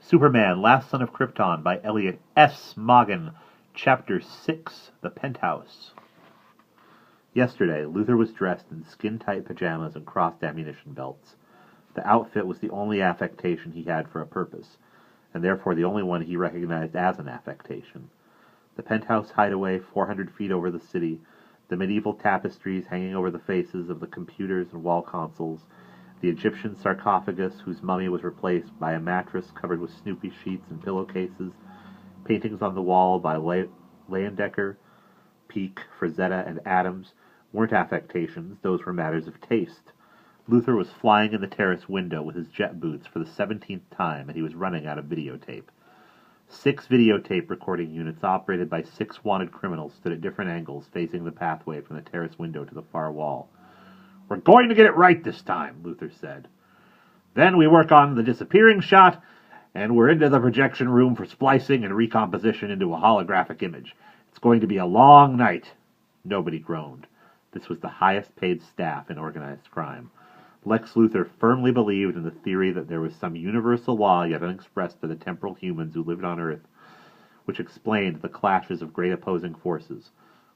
Superman, Last Son of Krypton by Elliot S. Maughan. Chapter 6, The Penthouse. Yesterday, Luthor was dressed in skin-tight pajamas and crossed ammunition belts. The outfit was the only affectation he had for a purpose, and therefore the only one he recognized as an affectation. The penthouse hideaway 400 feet over the city, the medieval tapestries hanging over the faces of the computers and wall consoles, the Egyptian sarcophagus whose mummy was replaced by a mattress covered with Snoopy sheets and pillowcases, paintings on the wall by Leyendecker, Peake, Frazetta, and Adams weren't affectations, those were matters of taste. Luthor was flying in the terrace window with his jet boots for the 17th time, and he was running out of videotape. 6 videotape recording units operated by 6 wanted criminals stood at different angles facing the pathway from the terrace window to the far wall. "We're going to get it right this time," Luthor said. "Then we work on the disappearing shot, and we're into the projection room for splicing and recomposition into a holographic image. It's going to be a long night." Nobody groaned. This was the highest-paid staff in organized crime. Lex Luthor firmly believed in the theory that there was some universal law yet unexpressed by the temporal humans who lived on Earth, which explained the clashes of great opposing forces.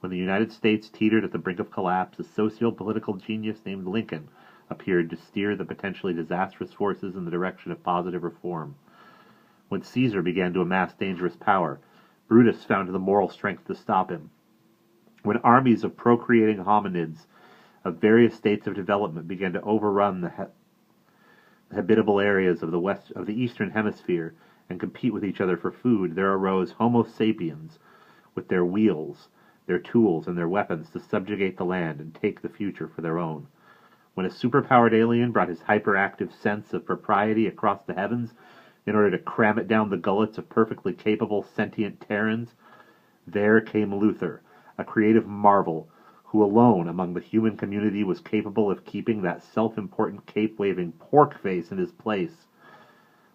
When the United States teetered at the brink of collapse, a socio-political genius named Lincoln appeared to steer the potentially disastrous forces in the direction of positive reform. When Caesar began to amass dangerous power, Brutus found the moral strength to stop him. When armies of procreating hominids of various states of development began to overrun the habitable areas of the Eastern Hemisphere and compete with each other for food, there arose Homo sapiens with their wheels, their tools, and their weapons to subjugate the land and take the future for their own. When a superpowered alien brought his hyperactive sense of propriety across the heavens in order to cram it down the gullets of perfectly capable sentient Terrans, there came Luthor, a creative marvel, who alone among the human community was capable of keeping that self-important cape-waving pork face in his place.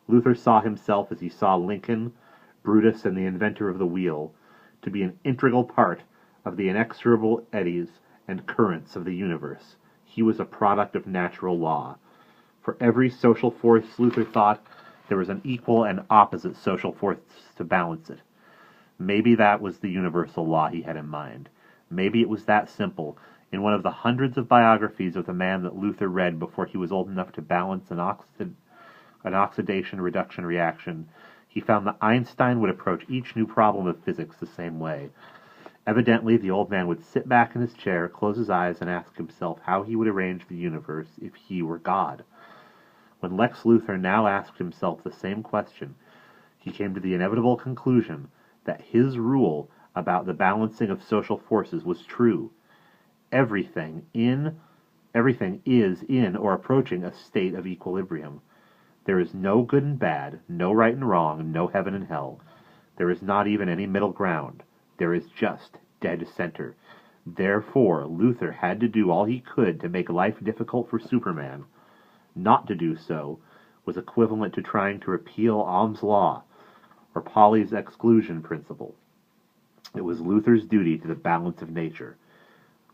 Luthor saw himself as he saw Lincoln, Brutus, and the inventor of the wheel, to be an integral part of the inexorable eddies and currents of the universe. He was a product of natural law. For every social force, Luthor thought, there was an equal and opposite social force to balance it. Maybe that was the universal law he had in mind. Maybe it was that simple. In one of the hundreds of biographies of the man that Luthor read before he was old enough to balance an oxidation-reduction reaction, he found that Einstein would approach each new problem of physics the same way. Evidently, the old man would sit back in his chair, close his eyes, and ask himself how he would arrange the universe if he were God. When Lex Luthor now asked himself the same question, he came to the inevitable conclusion that his rule about the balancing of social forces was true. Everything is in or approaching a state of equilibrium. There is no good and bad, no right and wrong, no heaven and hell. There is not even any middle ground. There is just dead center. Therefore, Luthor had to do all he could to make life difficult for Superman. Not to do so was equivalent to trying to repeal Ohm's law or Pauli's exclusion principle. It was Luthor's duty to the balance of nature.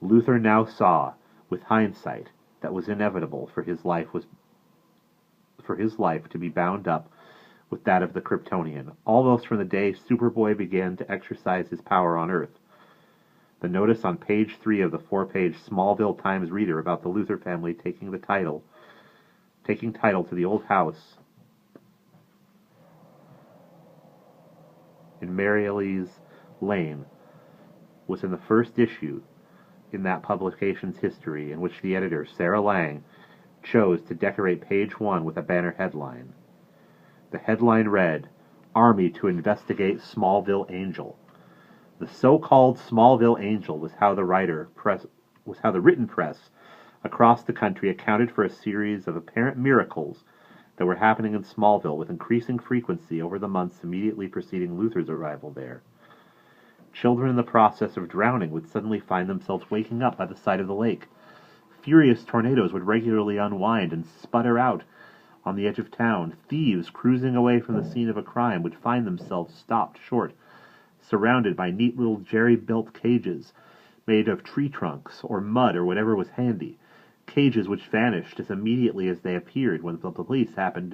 Luthor now saw, with hindsight, that was inevitable for his life to be bound up with that of the Kryptonian, almost from the day Superboy began to exercise his power on Earth. The notice on page 3 of the 4-page Smallville Times Reader about the Luthor family taking title to the old house in Marielly's Lane was in the first issue in that publication's history, in which the editor, Sarah Lang, chose to decorate page 1 with a banner headline. The headline read, "Army to investigate Smallville Angel." The so-called Smallville Angel was how the written press across the country accounted for a series of apparent miracles that were happening in Smallville with increasing frequency over the months immediately preceding Luthor's arrival there. Children in the process of drowning would suddenly find themselves waking up by the side of the lake. Furious tornadoes would regularly unwind and sputter out on the edge of town. Thieves cruising away from the scene of a crime would find themselves stopped short, surrounded by neat little jerry-built cages made of tree trunks or mud or whatever was handy. cages which vanished as immediately as they appeared when the police happened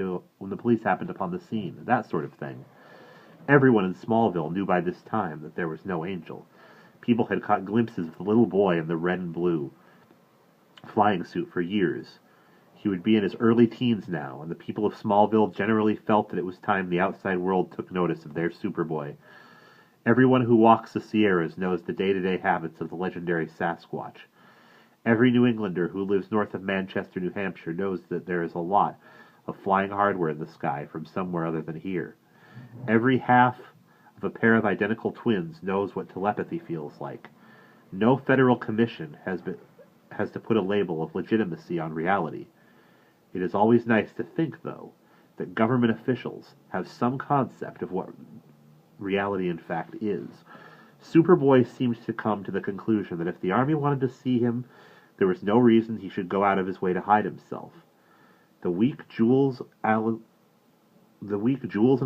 upon the scene, that sort of thing. Everyone in Smallville knew by this time that there was no angel. People had caught glimpses of the little boy in the red and blue flying suit for years. He would be in his early teens now, and the people of Smallville generally felt that it was time the outside world took notice of their Superboy. Everyone who walks the Sierras knows the day-to-day habits of the legendary Sasquatch. Every New Englander who lives north of Manchester, New Hampshire, knows that there is a lot of flying hardware in the sky from somewhere other than here. Every half of a pair of identical twins knows what telepathy feels like. No federal commission has to put a label of legitimacy on reality. It is always nice to think, though, that government officials have some concept of what reality in fact is. Superboy seems to come to the conclusion that if the army wanted to see him, there was no reason he should go out of his way to hide himself. The weak Jules and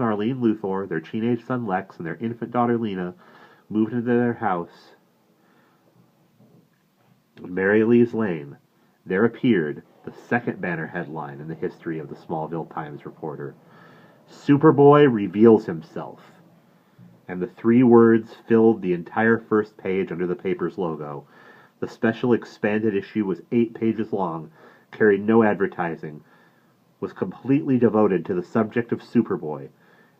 Arlene Luthor, their teenage son Lex, and their infant daughter Lena moved into their house on Mary Lee's Lane. There appeared the second banner headline in the history of the Smallville Times-Reporter. Superboy reveals himself. And the 3 words filled the entire first page under the paper's logo. The special expanded issue was 8 pages long, carried no advertising, was completely devoted to the subject of Superboy.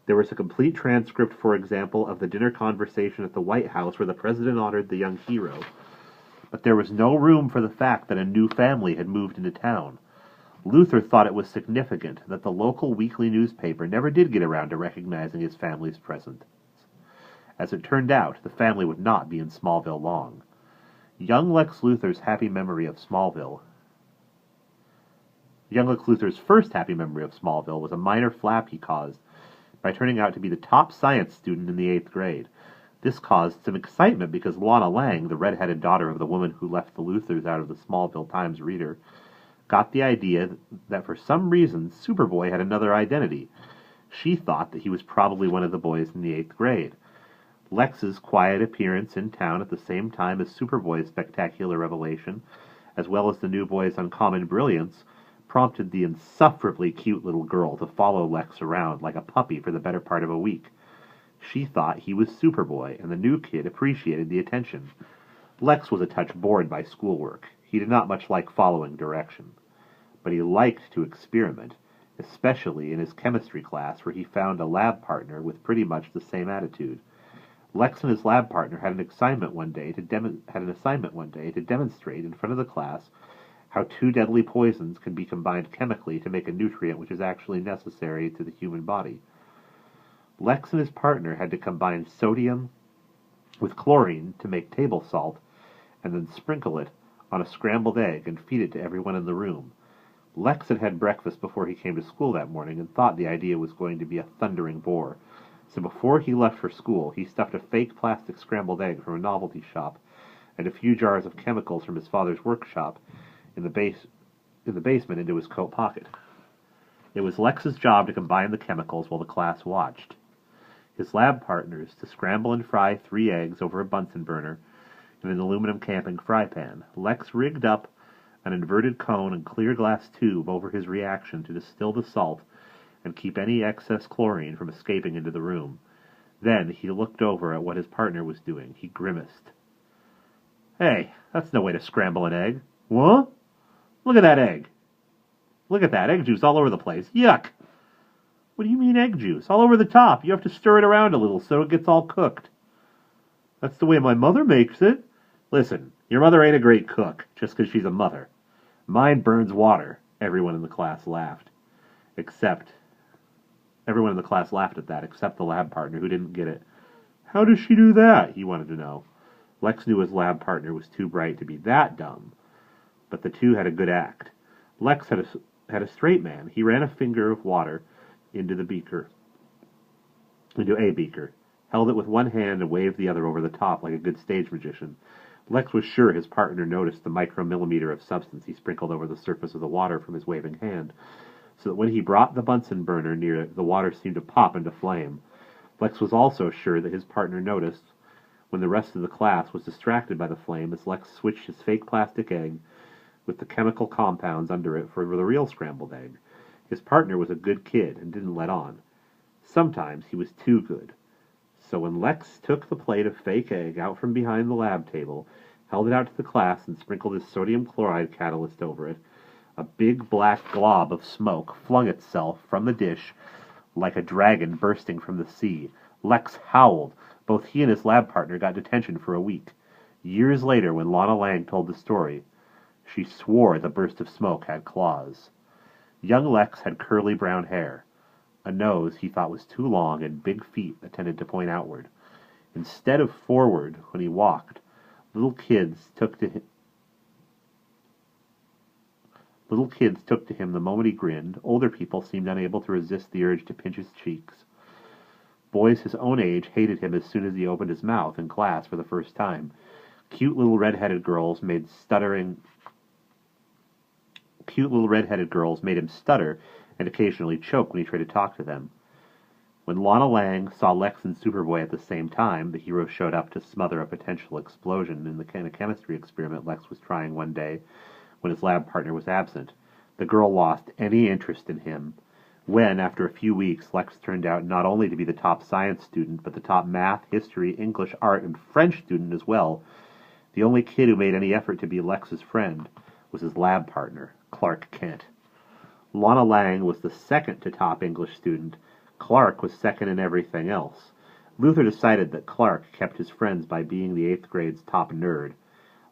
There was a complete transcript, for example, of the dinner conversation at the White House where the president honored the young hero. But there was no room for the fact that a new family had moved into town. Luthor thought it was significant that the local weekly newspaper never did get around to recognizing his family's presence. As it turned out, the family would not be in Smallville long. Young Lex Luthor's first happy memory of Smallville was a minor flap he caused by turning out to be the top science student in the 8th grade. This caused some excitement because Lana Lang, the red-headed daughter of the woman who left the Luthors out of the Smallville Times reader, got the idea that for some reason Superboy had another identity. She thought that he was probably one of the boys in the 8th grade. Lex's quiet appearance in town at the same time as Superboy's spectacular revelation, as well as the new boy's uncommon brilliance, prompted the insufferably cute little girl to follow Lex around like a puppy for the better part of a week. She thought he was Superboy, and the new kid appreciated the attention. Lex was a touch bored by schoolwork. He did not much like following direction. But he liked to experiment, especially in his chemistry class where he found a lab partner with pretty much the same attitude. Lex and his lab partner had an assignment one day to demonstrate in front of the class how 2 deadly poisons can be combined chemically to make a nutrient which is actually necessary to the human body. Lex and his partner had to combine sodium with chlorine to make table salt, and then sprinkle it on a scrambled egg and feed it to everyone in the room. Lex had had breakfast before he came to school that morning and thought the idea was going to be a thundering bore. So before he left for school, he stuffed a fake plastic scrambled egg from a novelty shop and a few jars of chemicals from his father's workshop in the basement into his coat pocket. It was Lex's job to combine the chemicals while the class watched. His lab partners to scramble and fry 3 eggs over a Bunsen burner in an aluminum camping fry pan. Lex rigged up an inverted cone and clear glass tube over his reaction to distill the salt and keep any excess chlorine from escaping into the room. Then he looked over at what his partner was doing. He grimaced. "Hey, that's no way to scramble an egg." "What? Look at that egg. Look at that, egg juice all over the place. Yuck!" "What do you mean egg juice? All over the top. You have to stir it around a little so it gets all cooked." "That's the way my mother makes it." "Listen, your mother ain't a great cook, just 'cause she's a mother. Mine burns water." Everyone in the class laughed at that, except the lab partner, who didn't get it. "How does she do that?" he wanted to know. Lex knew his lab partner was too bright to be that dumb, but the two had a good act. Lex had a straight man. He ran a finger of water into a beaker, held it with one hand and waved the other over the top like a good stage magician. Lex was sure his partner noticed the micromillimeter of substance he sprinkled over the surface of the water from his waving hand, so that when he brought the Bunsen burner near it, the water seemed to pop into flame. Lex was also sure that his partner noticed when the rest of the class was distracted by the flame as Lex switched his fake plastic egg with the chemical compounds under it for the real scrambled egg. His partner was a good kid and didn't let on. Sometimes he was too good. So when Lex took the plate of fake egg out from behind the lab table, held it out to the class, and sprinkled his sodium chloride catalyst over it, a big black glob of smoke flung itself from the dish like a dragon bursting from the sea. Lex howled. Both he and his lab partner got detention for a week. Years later, when Lana Lang told the story, she swore the burst of smoke had claws. Young Lex had curly brown hair, a nose he thought was too long, and big feet that tended to point outward. Instead of forward when he walked, little kids took to him the moment he grinned. Older people seemed unable to resist the urge to pinch his cheeks. Boys his own age hated him as soon as he opened his mouth in class for the first time. Cute little red-headed girls made him stutter and occasionally choke when he tried to talk to them. When Lana Lang saw Lex and Superboy at the same time, the hero showed up to smother a potential explosion in a chemistry experiment Lex was trying one day when his lab partner was absent. The girl lost any interest in him when, after a few weeks, Lex turned out not only to be the top science student, but the top math, history, English, art, and French student as well. The only kid who made any effort to be Lex's friend was his lab partner, Clark Kent. Lana Lang was the second to top English student. Clark was second in everything else. Luther decided that Clark kept his friends by being the 8th grade's top nerd.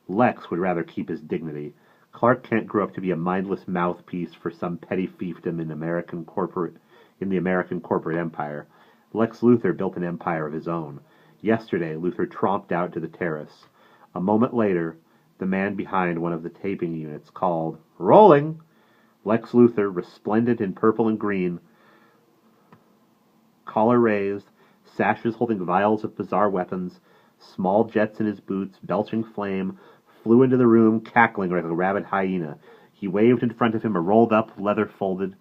Lex would rather keep his dignity. Clark Kent grew up to be a mindless mouthpiece for some petty fiefdom in the American corporate empire. Lex Luthor built an empire of his own. Yesterday, Luthor tromped out to the terrace. A moment later, the man behind one of the taping units called, "Rolling!" Lex Luthor, resplendent in purple and green, collar raised, sashes holding vials of bizarre weapons, small jets in his boots, belching flame, flew into the room, cackling like a rabid hyena. He waved in front of him a rolled-up, leather-folded,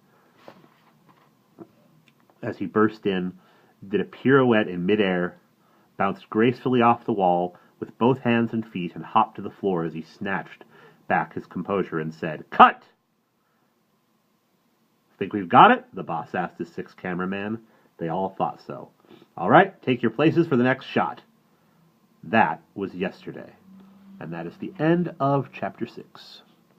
as he burst in, did a pirouette in midair, bounced gracefully off the wall with both hands and feet, and hopped to the floor as he snatched back his composure and said, "Cut!" "Think we've got it?" the boss asked his 6 cameraman. They all thought so. "All right, take your places for the next shot." That was yesterday. And that is the end of Chapter 6.